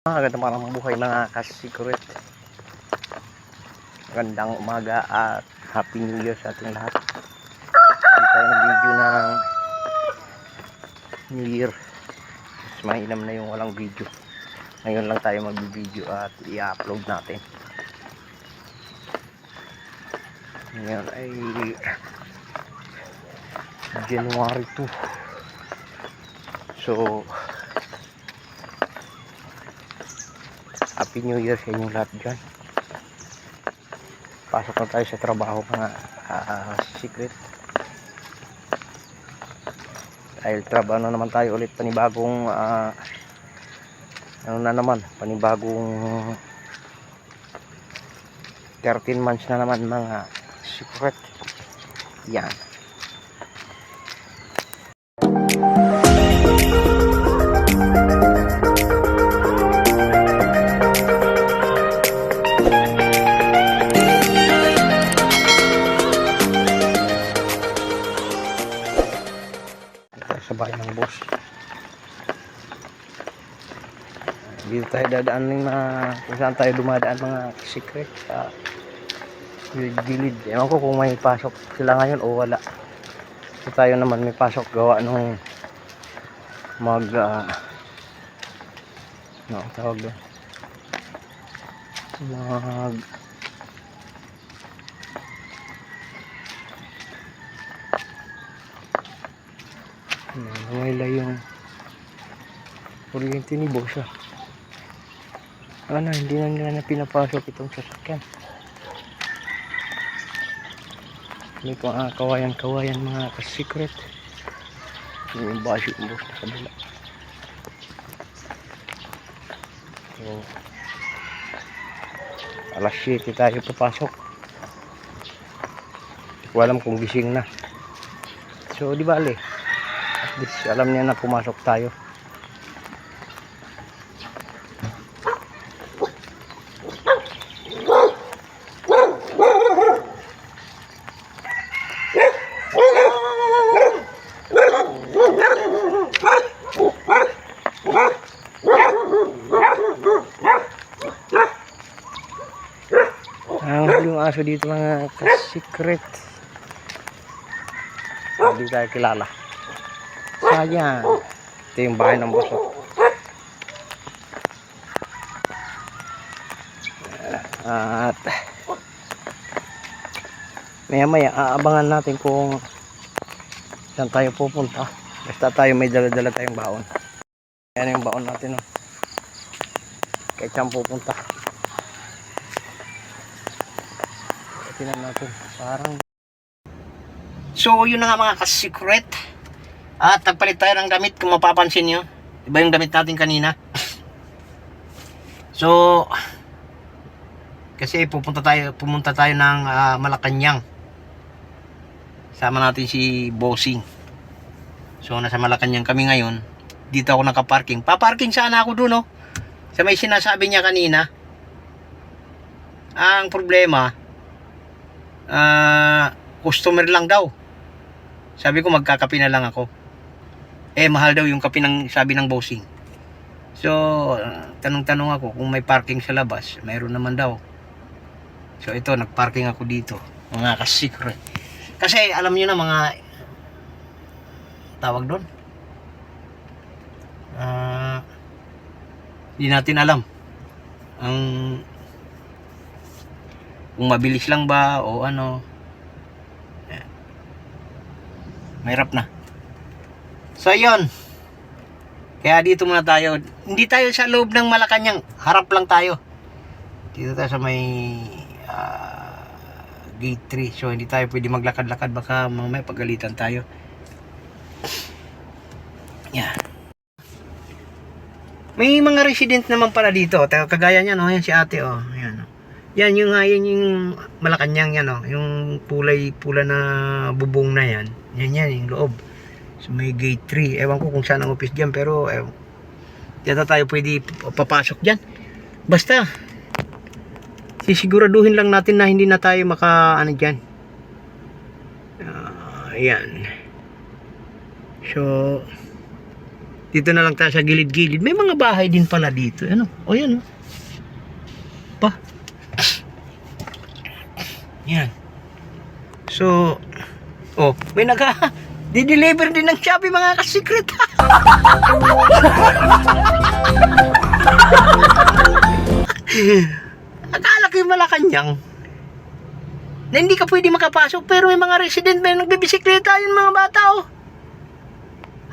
Magandang parang buhay mga ka-secret. Magandang umaga at Happy New Year sa ating lahat. Hindi tayo nag-video ng New Year. Mas mainam na yung walang video. Ngayon lang tayo mag-video at i-upload natin. Ngayon ay January 2. So Happy New Year sa inyong lahat dyan. Pasok na tayo sa trabaho mga secret. Dahil trabaho na naman tayo ulit, panibagong panibagong 13 months na naman mga secret. Yan. Sa bahay ng boss. Dito tayo dadaan ng kung saan tayo dumadaan mga secret sa gilid. Ewan ko kung may pasok sila ngayon o wala. So tayo naman may pasok gawa nung tawag doon, nawala yung kuryente ni boss hindi na nila pinapasok itong sasakyan. May kawayan mga ka-secret. Yung basyo yung boss na kabila. So alas 7 tayo papasok. Hindi ko alam kung gising na. So di bale, at least alam niya na pumasok tayo. Yung aso dito mga ka-secret, hindi tayo kilala. Sayang. Ito yung bahay ng boss. At maya aabangan natin kung saan tayo pupunta. Basta tayo may dala-dala tayong baon. Ayan yung baon natin. Kahit saan pupunta. Tingnan natin. So yun na nga mga ka-secret. At nagpalit tayo ng damit, kung mapapansin nyo. Iba yung damit natin kanina. So kasi pumunta tayo ng Malacanang. Sama natin si Bossing. So nasa Malacanang kami ngayon. Dito ako nakaparking. Paparking sana ako dun, sa may sinasabi niya kanina. Ang problema, customer lang daw. Sabi ko magkakape na lang ako. Mahal daw yung kape ng sabi ng Bossing. So tanong-tanong ako kung may parking sa labas. Mayroon naman daw. So ito, nagparking ako dito mga ka-secret. Kasi alam niyo na mga tawag doon, hindi natin alam ang kung mabilis lang ba o ano. Mahirap na. So yun, kaya dito muna tayo. Hindi tayo sa loob ng Malacanang, harap lang tayo. Dito tayo sa may gate 3. So hindi tayo pwede maglakad-lakad, baka mamaya pagalitan tayo. Yan. May mga resident naman pala dito. Kagaya niyan, yan si ate, yan. Yan yung Malacanang yan, yung pula na bubong na yan. Yan yung loob. So may gate 3. Ewan ko kung saan ang office diyan, pero yata tayo pwede papasok diyan. Basta sisiguraduhin lang natin na hindi na tayo diyan. Ayan. So Dito na lang tayo sa gilid-gilid. May mga bahay din pala dito. Ano? O yan. Pa. Yan. So, may di-deliver din ng Shopee mga ka-secret. Akala ko yung Malacanang na hindi ka pwede makapasok, pero may mga resident, may nagbibisikleta yung mga bata,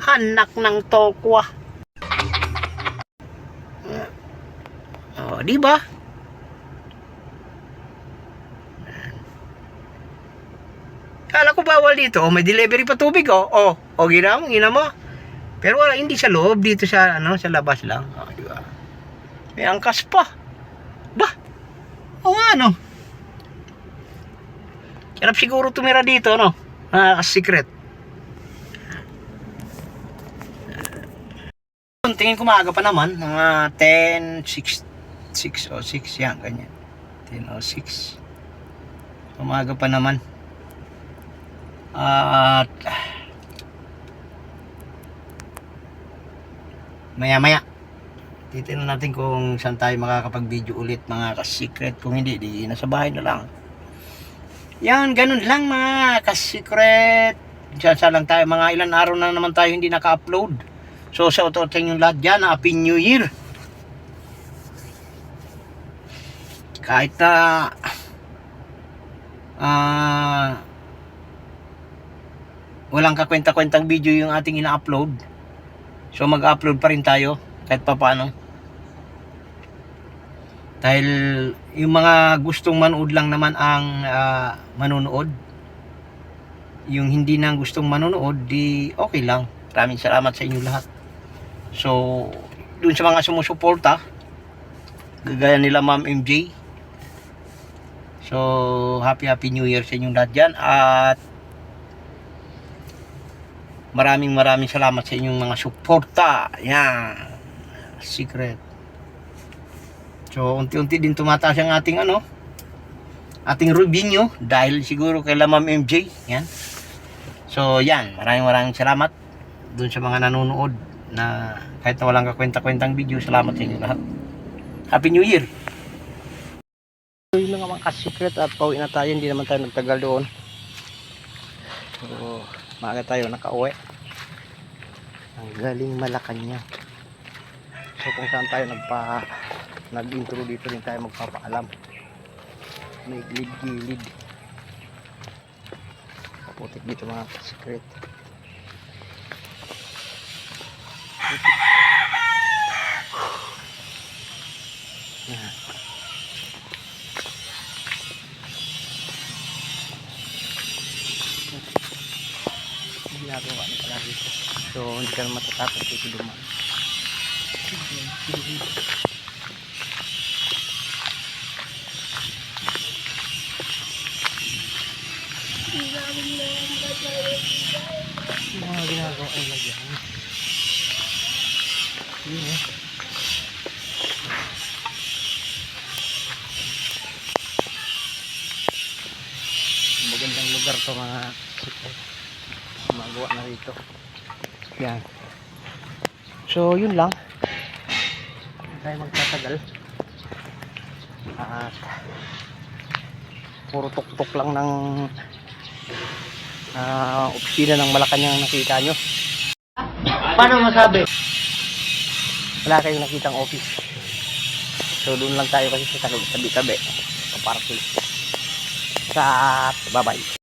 Hanak ng tokwa. Di ba? Kala ko bawal dito. May delivery pa tubig, gina mo. Pero wala, hindi sa loob, dito sa sa labas lang. Di ba? May angkas pa. Ba? Hirap siguro tumira dito, secret. Tingin ko maaga pa naman, mga 6:06 yan, ganyan. 10:06. Umaga pa naman. At maya-maya titignan natin kung saan tayo makakapag-video ulit mga ka-secret. Kung hindi, di nasa bahay na lang. Yan, ganun lang mga ka-secret. Diyan lang tayo, mga ilan araw na naman tayo hindi naka-upload. So shout out sa inyong lahat dyan. Happy New Year. Kahit na walang kakwenta-kwentang video yung ating ina-upload, so mag-upload pa rin tayo kahit pa paano. Dahil yung mga gustong manood lang naman ang manonood. Yung hindi nang gustong manonood, di okay lang. Maraming salamat sa inyo lahat. So dun sa mga sumusuporta, gagaya nila Ma'am MJ, so happy New Year sa inyong lahat dyan. At maraming salamat sa inyong mga suporta. Yan, secret. So unti-unti din tumataas ang ating ating revenue dahil siguro kay Ma'am MJ. Yan. So yan, maraming salamat dun sa mga nanonood na kahit na walang kakwenta-kwentang video. Salamat sa inyo lahat. Happy New Year. So yun lang mga ka-secret, at pauwi na tayo. Hindi naman tayo nagtagal doon. So maaga tayo nakauwi. Ang galing Malacanang. So kung saan tayo nag-intro, dito rin tayo magpapaalam. May gilid-gilid. Kaputik dito mga secret. Ginagawa na pala dito. So hindi ka na matatakot dito dumaan. Mga ginagawa ang lagyan. Yun magandang lugar to mga secret. Magawa na rito. Yan. So yun lang. Hindi tayo magtatagal. At puro tuktok lang ng opisina ng Malacanang nakita nyo. Paano masabi? Wala kayong nakitang office. So doon lang tayo kasi sa tabi-tabi sa parking. Bye bye.